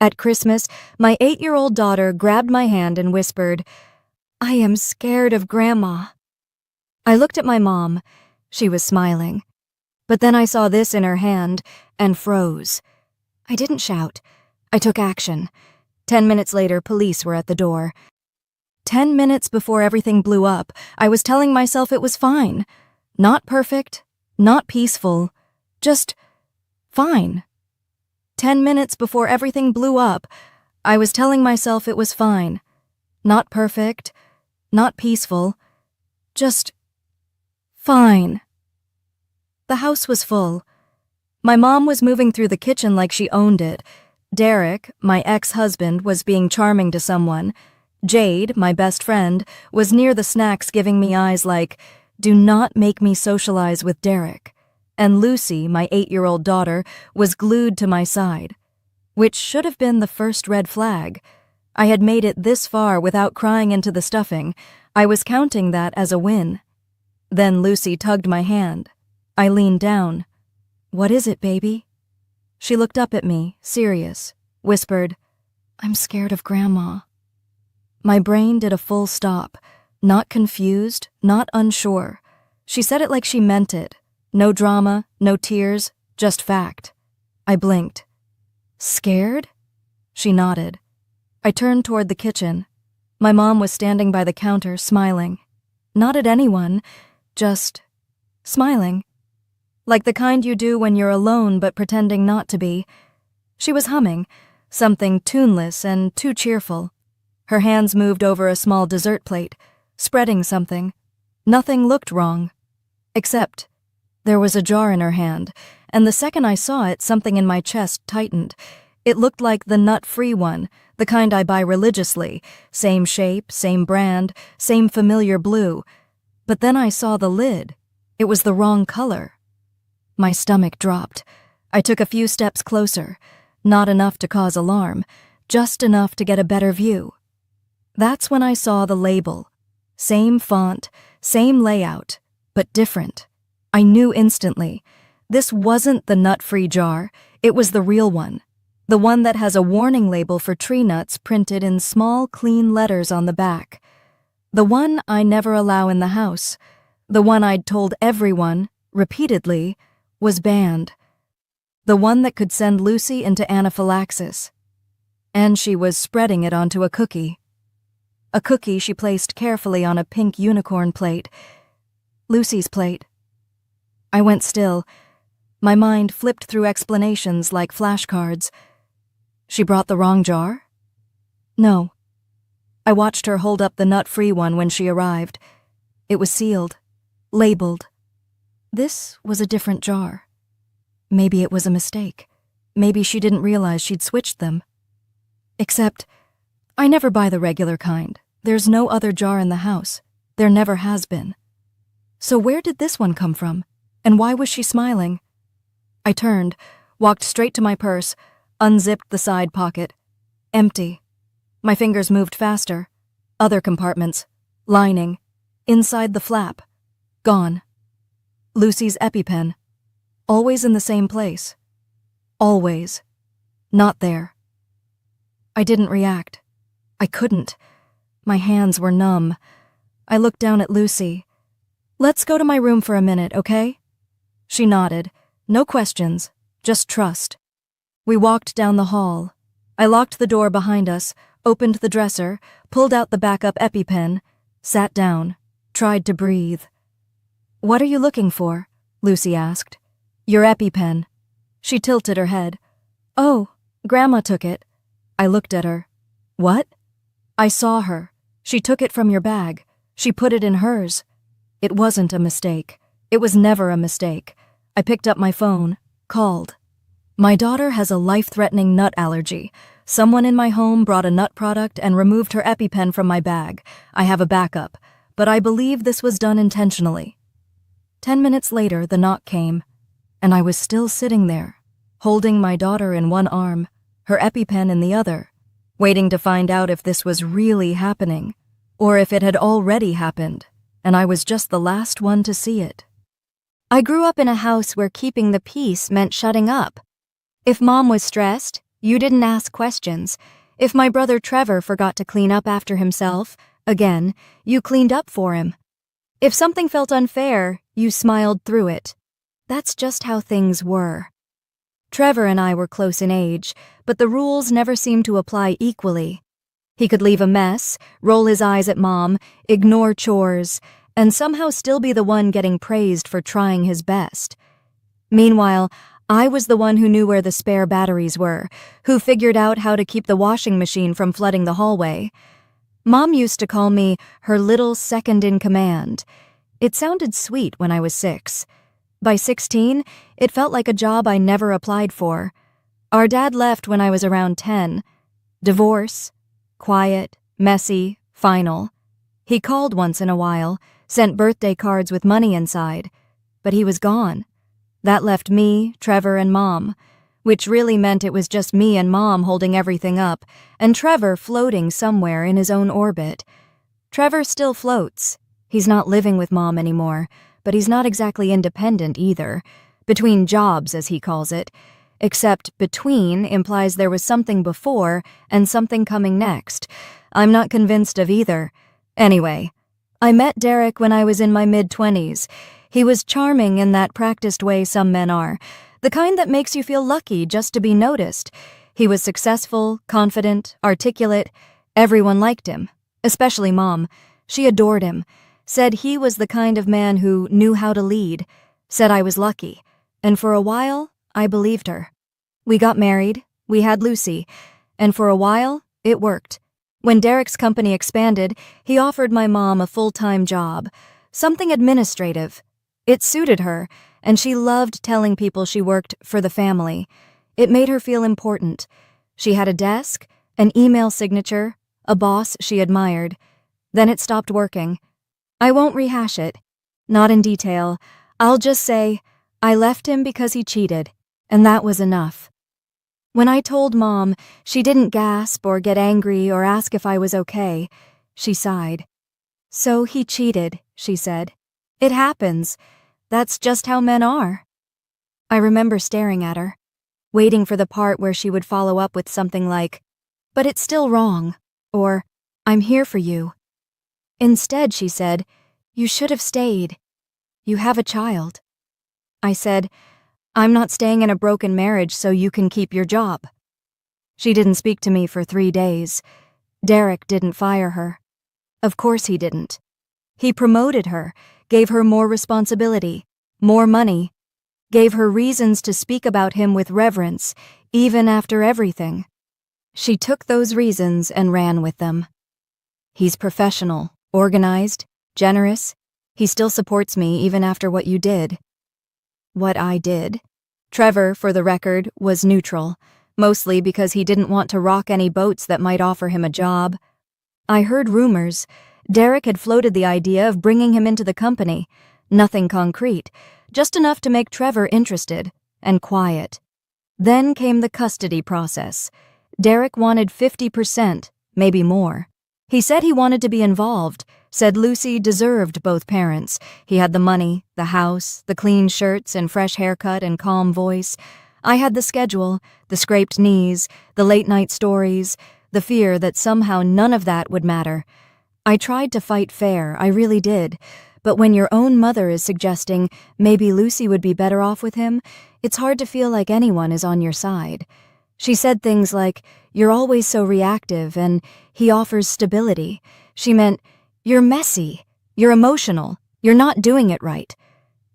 At Christmas, my 8-year-old daughter grabbed my hand and whispered, "I am scared of Grandma." I looked at my mom. She was smiling. But then I saw this in her hand and froze. I didn't shout. I took action. 10 minutes later, police were at the door. 10 minutes before everything blew up, I was telling myself it was fine. Not perfect, not peaceful, just fine. 10 minutes before everything blew up, I was telling myself it was fine. Not perfect, not peaceful, just fine. The house was full. My mom was moving through the kitchen like she owned it. Derek, my ex-husband, was being charming to someone. Jade, my best friend, was near the snacks giving me eyes like, "Do not make me socialize with Derek." And Lucy, my 8-year-old daughter, was glued to my side. Which should have been the first red flag. I had made it this far without crying into the stuffing. I was counting that as a win. Then Lucy tugged my hand. I leaned down. "What is it, baby?" She looked up at me, serious, whispered, "I'm scared of Grandma." My brain did a full stop, not confused, not unsure. She said it like she meant it. No drama, no tears, just fact. I blinked. "Scared?" She nodded. I turned toward the kitchen. My mom was standing by the counter, smiling. Not at anyone, just smiling. Like the kind you do when you're alone but pretending not to be. She was humming, something tuneless and too cheerful. Her hands moved over a small dessert plate, spreading something. Nothing looked wrong. Except there was a jar in her hand, and the second I saw it, something in my chest tightened. It looked like the nut-free one, the kind I buy religiously. Same shape, same brand, same familiar blue. But then I saw the lid. It was the wrong color. My stomach dropped. I took a few steps closer. Not enough to cause alarm, just enough to get a better view. That's when I saw the label. Same font, same layout, but different. I knew instantly. This wasn't the nut-free jar. It was the real one. The one that has a warning label for tree nuts printed in small, clean letters on the back. The one I never allow in the house. The one I'd told everyone, repeatedly, was banned. The one that could send Lucy into anaphylaxis. And she was spreading it onto a cookie. A cookie she placed carefully on a pink unicorn plate. Lucy's plate. I went still. My mind flipped through explanations like flashcards. She brought the wrong jar? No. I watched her hold up the nut-free one when she arrived. It was sealed, labeled. This was a different jar. Maybe it was a mistake. Maybe she didn't realize she'd switched them. Except, I never buy the regular kind. There's no other jar in the house. There never has been. So where did this one come from? And why was she smiling? I turned, walked straight to my purse, unzipped the side pocket. Empty. My fingers moved faster. Other compartments. Lining. Inside the flap. Gone. Lucy's EpiPen. Always in the same place. Always. Not there. I didn't react. I couldn't. My hands were numb. I looked down at Lucy. "Let's go to my room for a minute, okay?" She nodded. No questions, just trust. We walked down the hall. I locked the door behind us, opened the dresser, pulled out the backup EpiPen, sat down, tried to breathe. "What are you looking for?" Lucy asked. "Your EpiPen." She tilted her head. "Oh, Grandma took it." I looked at her. "What?" "I saw her. She took it from your bag. She put it in hers." It wasn't a mistake. It was never a mistake. I picked up my phone, called. "My daughter has a life-threatening nut allergy. Someone in my home brought a nut product and removed her EpiPen from my bag. I have a backup, but I believe this was done intentionally." 10 minutes later, the knock came, and I was still sitting there, holding my daughter in one arm, her EpiPen in the other, waiting to find out if this was really happening, or if it had already happened, and I was just the last one to see it. I grew up in a house where keeping the peace meant shutting up. If Mom was stressed, You didn't ask questions. If my brother Trevor forgot to clean up after himself, again, you cleaned up for him. If something felt unfair, you smiled through it. That's just how things were. Trevor and I were close in age, but the rules never seemed to apply equally. He could leave a mess, roll his eyes at Mom, ignore chores, and somehow still be the one getting praised for trying his best. Meanwhile, I was the one who knew where the spare batteries were, who figured out how to keep the washing machine from flooding the hallway. Mom used to call me her little second-in-command. It sounded sweet when I was 6. By 16, it felt like a job I never applied for. Our dad left when I was around 10. Divorce. Quiet, messy, final. He called once in a while, sent birthday cards with money inside. But he was gone. That left me, Trevor, and Mom, which really meant it was just me and Mom holding everything up, and Trevor floating somewhere in his own orbit. Trevor still floats. He's not living with Mom anymore, but he's not exactly independent either. Between jobs, as he calls it. Except between implies there was something before and something coming next. I'm not convinced of either. Anyway, I met Derek when I was in my mid-20s. He was charming in that practiced way some men are, the kind that makes you feel lucky just to be noticed. He was successful, confident, articulate. Everyone liked him, especially Mom. She adored him, said he was the kind of man who knew how to lead, said I was lucky, and for a while, I believed her. We got married, we had Lucy, and for a while, it worked. When Derek's company expanded, he offered my mom a full-time job, something administrative. It suited her, and she loved telling people she worked for the family. It made her feel important. She had a desk, an email signature, a boss she admired. Then it stopped working. I won't rehash it. Not in detail. I'll just say, I left him because he cheated, and that was enough. When I told Mom, she didn't gasp or get angry or ask if I was okay. She sighed. So he cheated, she said. It happens. That's just how men are. I remember staring at her, waiting for the part where she would follow up with something like, but it's still wrong, or, I'm here for you. Instead, she said, you should have stayed. You have a child. I said, I'm not staying in a broken marriage so you can keep your job. She didn't speak to me for 3 days. Derek didn't fire her. Of course he didn't. He promoted her, gave her more responsibility, more money, gave her reasons to speak about him with reverence, even after everything. She took those reasons and ran with them. He's professional, organized, generous. He still supports me even after what you did. What I did. Trevor, for the record, was neutral, mostly because he didn't want to rock any boats that might offer him a job. I heard rumors. Derek had floated the idea of bringing him into the company. Nothing concrete, just enough to make Trevor interested and quiet. Then came the custody process. Derek wanted 50%, maybe more. He said he wanted to be involved, said Lucy deserved both parents. He had the money, the house, the clean shirts and fresh haircut and calm voice. I had the schedule, the scraped knees, the late-night stories, the fear that somehow none of that would matter. I tried to fight fair, I really did, but when your own mother is suggesting maybe Lucy would be better off with him, it's hard to feel like anyone is on your side. She said things like, you're always so reactive and he offers stability. She meant, you're messy, you're emotional, you're not doing it right.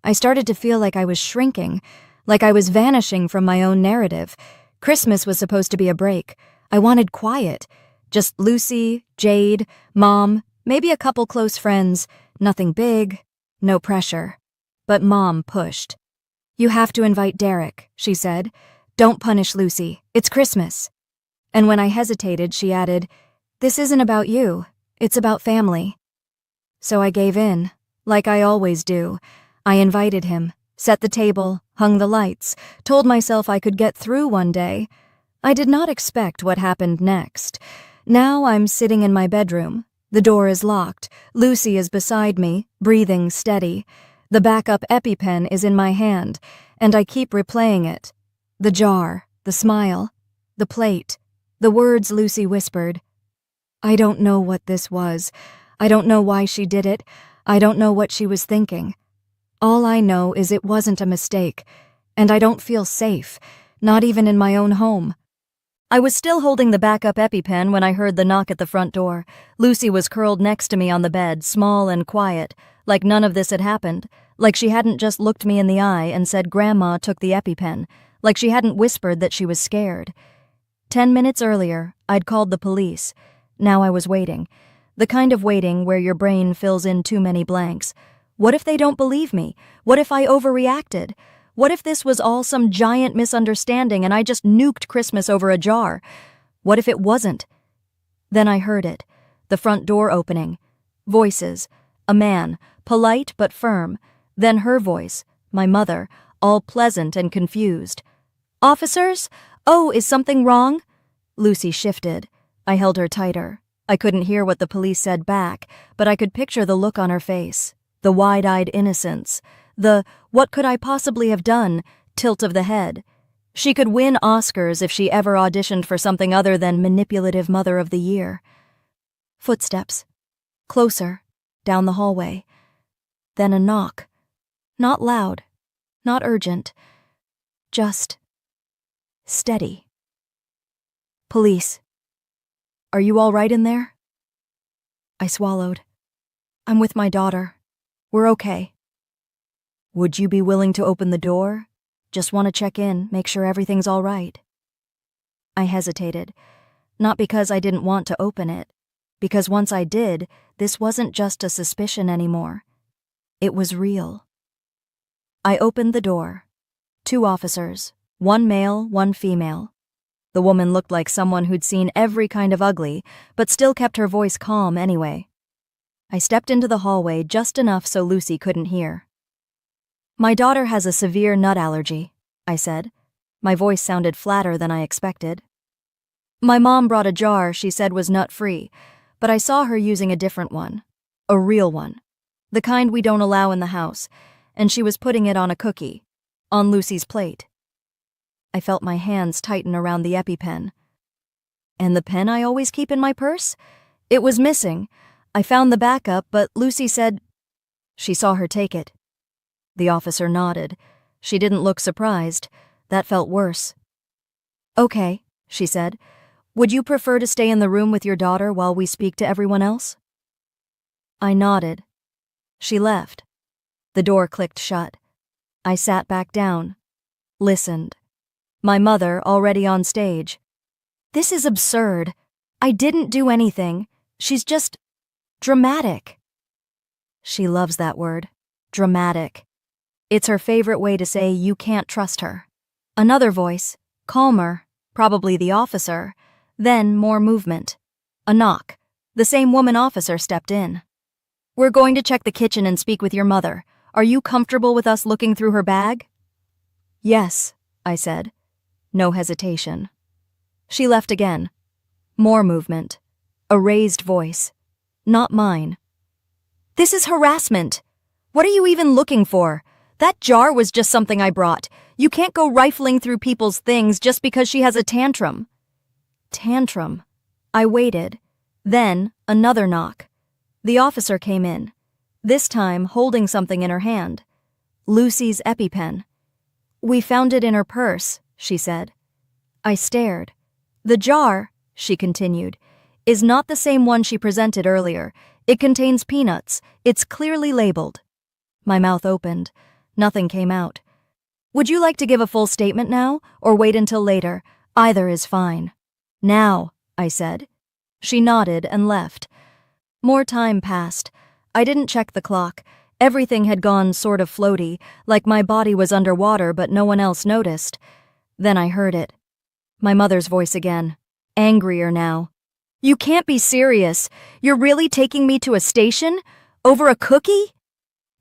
I started to feel like I was shrinking, like I was vanishing from my own narrative. Christmas was supposed to be a break. I wanted quiet. Just Lucy, Jade, Mom, maybe a couple close friends, nothing big, no pressure. But Mom pushed. You have to invite Derek, she said. Don't punish Lucy. It's Christmas. And when I hesitated, she added, this isn't about you. It's about family. So I gave in, like I always do. I invited him, set the table, hung the lights, told myself I could get through one day. I did not expect what happened next. Now I'm sitting in my bedroom. The door is locked. Lucy is beside me, breathing steady. The backup EpiPen is in my hand, and I keep replaying it. The jar, the smile. The plate. The words Lucy whispered. I don't know what this was. I don't know why she did it. I don't know what she was thinking. All I know is it wasn't a mistake, and I don't feel safe, not even in my own home. I was still holding the backup EpiPen when I heard the knock at the front door. Lucy was curled next to me on the bed, small and quiet, like none of this had happened, like she hadn't just looked me in the eye and said Grandma took the EpiPen, like she hadn't whispered that she was scared. 10 minutes earlier, I'd called the police. Now I was waiting. The kind of waiting where your brain fills in too many blanks. What if they don't believe me? What if I overreacted? What if this was all some giant misunderstanding and I just nuked Christmas over a jar? What if it wasn't? Then I heard it. The front door opening. Voices. A man, polite but firm. Then her voice, my mother, all pleasant and confused. Officers? Oh, is something wrong? Lucy shifted. I held her tighter. I couldn't hear what the police said back, but I could picture the look on her face, the wide-eyed innocence, the what could I possibly have done tilt of the head. She could win Oscars if she ever auditioned for something other than manipulative Mother of the Year. Footsteps. Closer, down the hallway. Then a knock. Not loud, not urgent, just steady. Police. Are you all right in there? I swallowed. I'm with my daughter. We're okay. Would you be willing to open the door? Just want to check in, make sure everything's all right. I hesitated, not because I didn't want to open it, because once I did, this wasn't just a suspicion anymore. It was real. I opened the door. 2 officers, 1 male, 1 female. The woman looked like someone who'd seen every kind of ugly, but still kept her voice calm anyway. I stepped into the hallway just enough so Lucy couldn't hear. My daughter has a severe nut allergy, I said. My voice sounded flatter than I expected. My mom brought a jar she said was nut-free, but I saw her using a different one. A real one. The kind we don't allow in the house, and she was putting it on a cookie, on Lucy's plate. I felt my hands tighten around the EpiPen. And the pen I always keep in my purse? It was missing. I found the backup, but Lucy said she saw her take it. The officer nodded. She didn't look surprised. That felt worse. Okay, she said. Would you prefer to stay in the room with your daughter while we speak to everyone else? I nodded. She left. The door clicked shut. I sat back down. Listened. My mother already on stage. This is absurd. I didn't do anything. She's just dramatic. She loves that word. Dramatic. It's her favorite way to say you can't trust her. Another voice, calmer, probably the officer, then more movement. A knock. The same woman officer stepped in. We're going to check the kitchen and speak with your mother. Are you comfortable with us looking through her bag? Yes, I said. No hesitation. She left again. More movement. A raised voice. Not mine. This is harassment. What are you even looking for? That jar was just something I brought. You can't go rifling through people's things just because she has a tantrum. Tantrum. I waited. Then, another knock. The officer came in, this time holding something in her hand. Lucy's EpiPen. We found it in her purse, she said. I stared. The jar, she continued, is not the same one she presented earlier. It contains peanuts. It's clearly labeled. My mouth opened. Nothing came out. Would you like to give a full statement now, or wait until later? Either is fine. Now, I said. She nodded and left. More time passed. I didn't check the clock. Everything had gone sort of floaty, like my body was underwater but no one else noticed. Then I heard it. My mother's voice again, angrier now. You can't be serious. You're really taking me to a station? Over a cookie?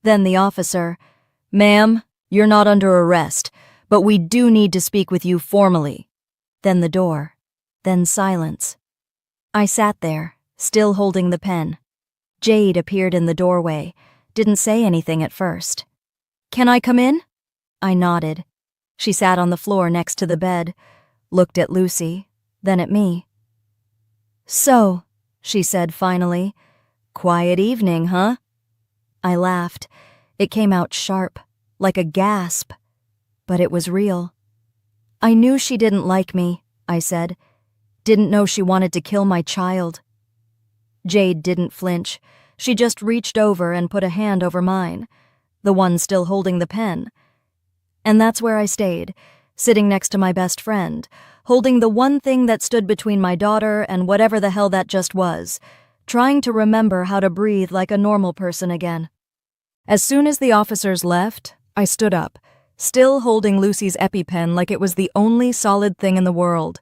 Then the officer, Ma'am, you're not under arrest, but we do need to speak with you formally. Then the door. Then silence. I sat there, still holding the pen. Jade appeared in the doorway, didn't say anything at first. Can I come in? I nodded. She sat on the floor next to the bed. looked at Lucy, then at me. "So," she said finally, "quiet evening, huh?" I laughed. It came out sharp, like a gasp. But it was real. "I knew she didn't like me," I said. "Didn't know she wanted to kill my child." Jade didn't flinch. She just reached over and put a hand over mine, the one still holding the pen. And that's where I stayed, sitting next to my best friend, holding the one thing that stood between my daughter and whatever the hell that just was, trying to remember how to breathe like a normal person again. As soon as the officers left, I stood up, still holding Lucy's EpiPen like it was the only solid thing in the world.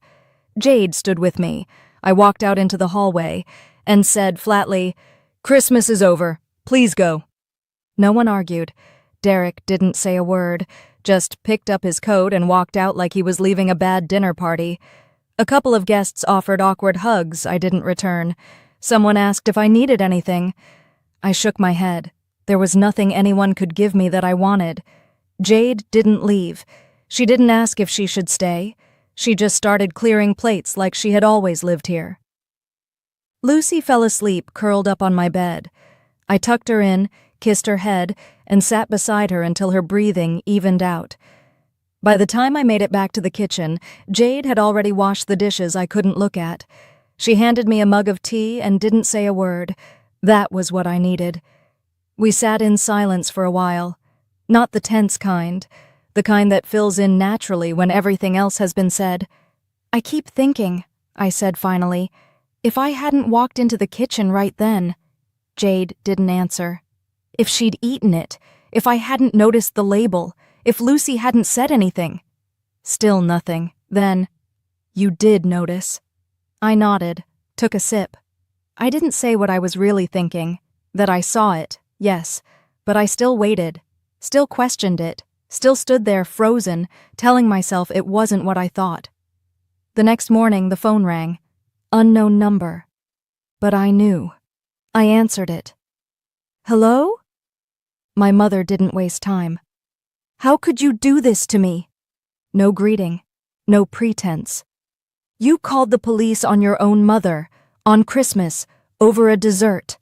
Jade stood with me. I walked out into the hallway and said flatly, "Christmas is over. Please go." No one argued. Derek didn't say a word, just picked up his coat and walked out like he was leaving a bad dinner party. A couple of guests offered awkward hugs I didn't return. Someone asked if I needed anything. I shook my head. There was nothing anyone could give me that I wanted. Jade didn't leave. She didn't ask if she should stay. She just started clearing plates like she had always lived here. Lucy fell asleep curled up on my bed. I tucked her in, kissed her head, and sat beside her until her breathing evened out. By the time I made it back to the kitchen, Jade had already washed the dishes I couldn't look at. She handed me a mug of tea and didn't say a word. That was what I needed. We sat in silence for a while. Not the tense kind, the kind that fills in naturally when everything else has been said. "I keep thinking," I said finally, "if I hadn't walked into the kitchen right then." Jade didn't answer. If she'd eaten it, if I hadn't noticed the label, if Lucy hadn't said anything. Still nothing. Then, "You did notice." I nodded, took a sip. I didn't say what I was really thinking, that I saw it, yes, but I still waited, still questioned it, still stood there frozen, telling myself it wasn't what I thought. The next morning, the phone rang. Unknown number. But I knew. I answered it. "Hello?" My mother didn't waste time. "How could you do this to me?" No greeting, no pretense. "You called the police on your own mother, on Christmas, over a dessert."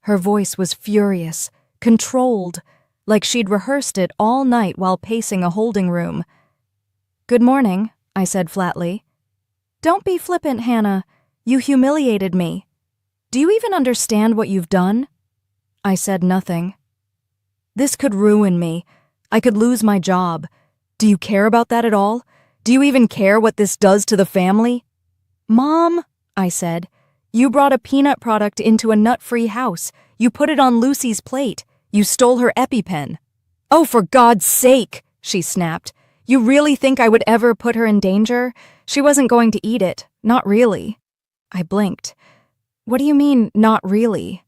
Her voice was furious, controlled, like she'd rehearsed it all night while pacing a holding room. "Good morning," I said flatly. "Don't be flippant, Hannah. You humiliated me. Do you even understand what you've done?" I said nothing. "This could ruin me. I could lose my job. Do you care about that at all? Do you even care what this does to the family?" "Mom," I said, "you brought a peanut product into a nut-free house. You put it on Lucy's plate. You stole her EpiPen." "Oh, for God's sake," she snapped. "You really think I would ever put her in danger? She wasn't going to eat it. Not really." I blinked. "What do you mean, not really?"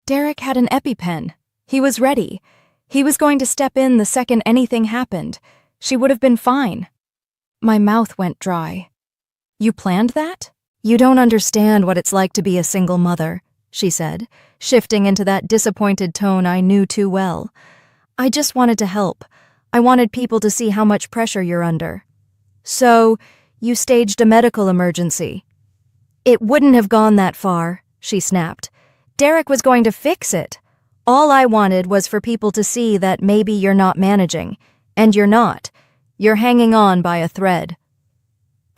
Derek had an EpiPen. He was ready. He was going to step in the second anything happened. She would have been fine. My mouth went dry. "You planned that? You don't understand what it's like to be a single mother," she said, shifting into that disappointed tone I knew too well. "I just wanted to help. I wanted people to see how much pressure you're under." "So, you staged a medical emergency." "It wouldn't have gone that far," she snapped. "Derek was going to fix it. All I wanted was for people to see that maybe you're not managing. And you're not. You're hanging on by a thread."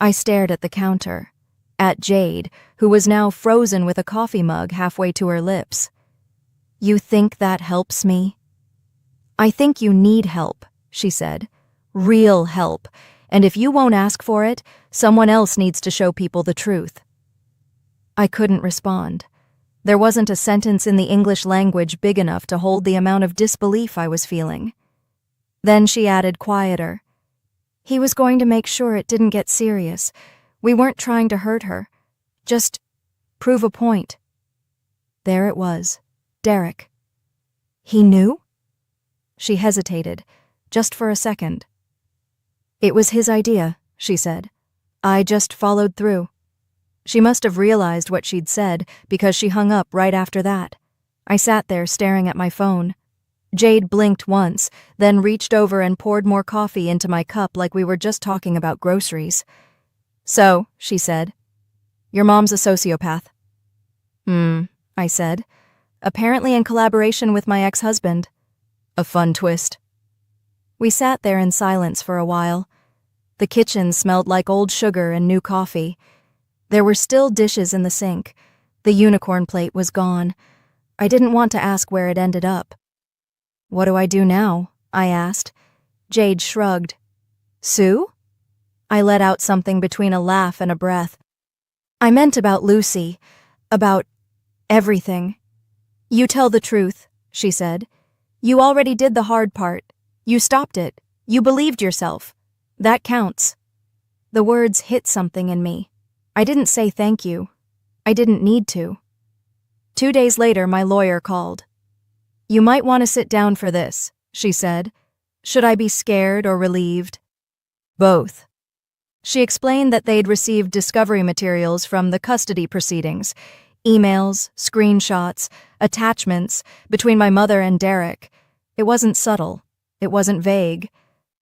I stared at the counter, at Jade, who was now frozen with a coffee mug halfway to her lips. "You think that helps me?" "I think you need help," she said. "Real help. And if you won't ask for it, someone else needs to show people the truth." I couldn't respond. There wasn't a sentence in the English language big enough to hold the amount of disbelief I was feeling. Then she added quieter. "He was going to make sure it didn't get serious. We weren't trying to hurt her. Just prove a point." There it was. Derek. "He knew?" She hesitated, just for a second. "It was his idea," she said. "I just followed through." She must have realized what she'd said because she hung up right after that. I sat there staring at my phone. Jade blinked once, then reached over and poured more coffee into my cup like we were just talking about groceries. "So," she said, "your mom's a sociopath." I said, "apparently in collaboration with my ex-husband." A fun twist. We sat there in silence for a while. The kitchen smelled like old sugar and new coffee. There were still dishes in the sink. The unicorn plate was gone. I didn't want to ask where it ended up. "What do I do now?" I asked. Jade shrugged. "Sue?" I let out something between a laugh and a breath. "I meant about Lucy. About everything." "You tell the truth," she said. "You already did the hard part. You stopped it. You believed yourself. That counts." The words hit something in me. I didn't say thank you. I didn't need to. 2 days later, my lawyer called. "You might want to sit down for this," she said. "Should I be scared or relieved?" "Both." She explained that they'd received discovery materials from the custody proceedings, emails, screenshots, attachments between my mother and Derek. It wasn't subtle. It wasn't vague.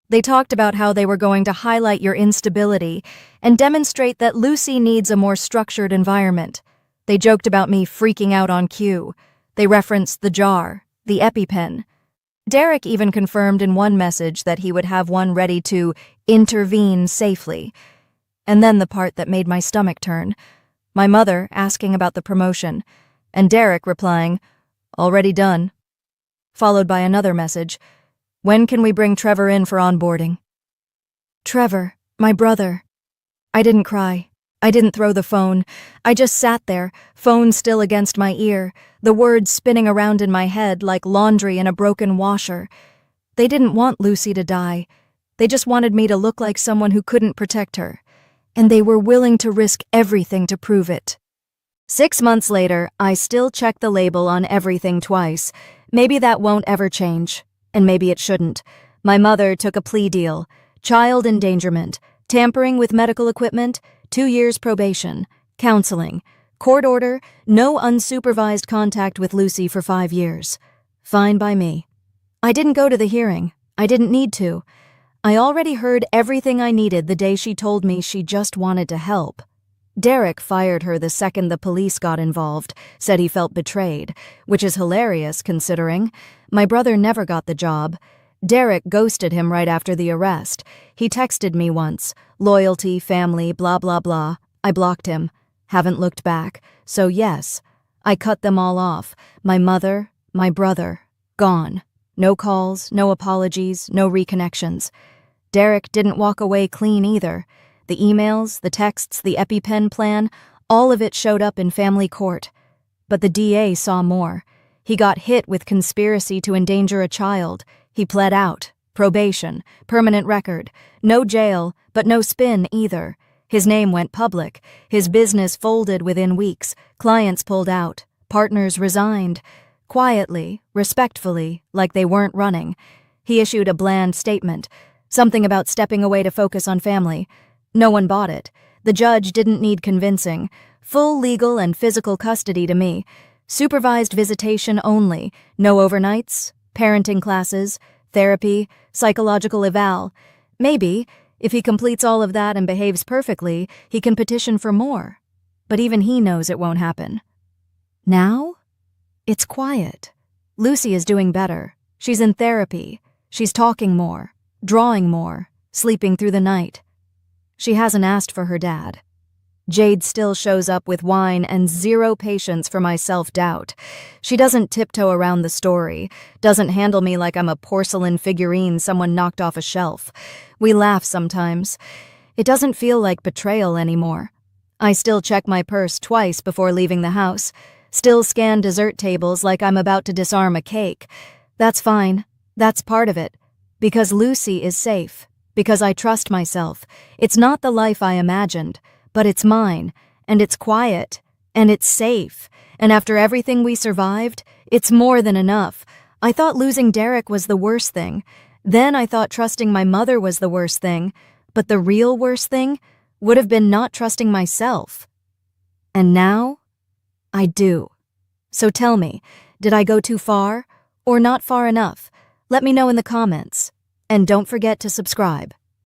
They talked about how they were going to highlight your instability and demonstrate that Lucy needs a more structured environment. They joked about me freaking out on cue. They referenced the jar, the EpiPen. Derek even confirmed in one message that he would have one ready to intervene safely. And then the part that made my stomach turn. My mother asking about the promotion, and Derek replying, "Already done." Followed by another message, "When can we bring Trevor in for onboarding?" Trevor, my brother. I didn't cry. I didn't throw the phone. I just sat there, phone still against my ear, the words spinning around in my head like laundry in a broken washer. They didn't want Lucy to die. They just wanted me to look like someone who couldn't protect her. And they were willing to risk everything to prove it. 6 months later, I still check the label on everything twice. Maybe that won't ever change. And maybe it shouldn't. My mother took a plea deal. Child endangerment, tampering with medical equipment, 2 years probation, counseling, court order, no unsupervised contact with Lucy for 5 years. Fine by me. I didn't go to the hearing. I didn't need to. I already heard everything I needed the day she told me she just wanted to help. Derek fired her the second the police got involved, said he felt betrayed, which is hilarious considering. My brother never got the job. Derek ghosted him right after the arrest. He texted me once, loyalty, family, blah blah blah. I blocked him. Haven't looked back. So yes, I cut them all off. My mother, my brother, gone. No calls, no apologies, no reconnections. Derek didn't walk away clean either. The emails, the texts, the EpiPen plan, all of it showed up in family court. But the DA saw more. He got hit with conspiracy to endanger a child. He pled out. Probation. Permanent record. No jail, but no spin either. His name went public. His business folded within weeks. Clients pulled out. Partners resigned. Quietly, respectfully, like they weren't running. He issued a bland statement. Something about stepping away to focus on family. No one bought it. The judge didn't need convincing. Full legal and physical custody to me. Supervised visitation only. No overnights. Parenting classes. Therapy. Psychological eval. Maybe, if he completes all of that and behaves perfectly, he can petition for more. But even he knows it won't happen. Now? It's quiet. Lucy is doing better. She's in therapy. She's talking more. Drawing more, sleeping through the night. She hasn't asked for her dad. Jade still shows up with wine and zero patience for my self-doubt. She doesn't tiptoe around the story, doesn't handle me like I'm a porcelain figurine someone knocked off a shelf. We laugh sometimes. It doesn't feel like betrayal anymore. I still check my purse twice before leaving the house, still scan dessert tables like I'm about to disarm a cake. That's fine. That's part of it. Because Lucy is safe. Because I trust myself. It's not the life I imagined, but it's mine, and it's quiet, and it's safe. And after everything we survived, it's more than enough. I thought losing Derek was the worst thing. Then I thought trusting my mother was the worst thing. But the real worst thing would have been not trusting myself. And now, I do. So tell me, did I go too far? Or not far enough? Let me know in the comments. And don't forget to subscribe.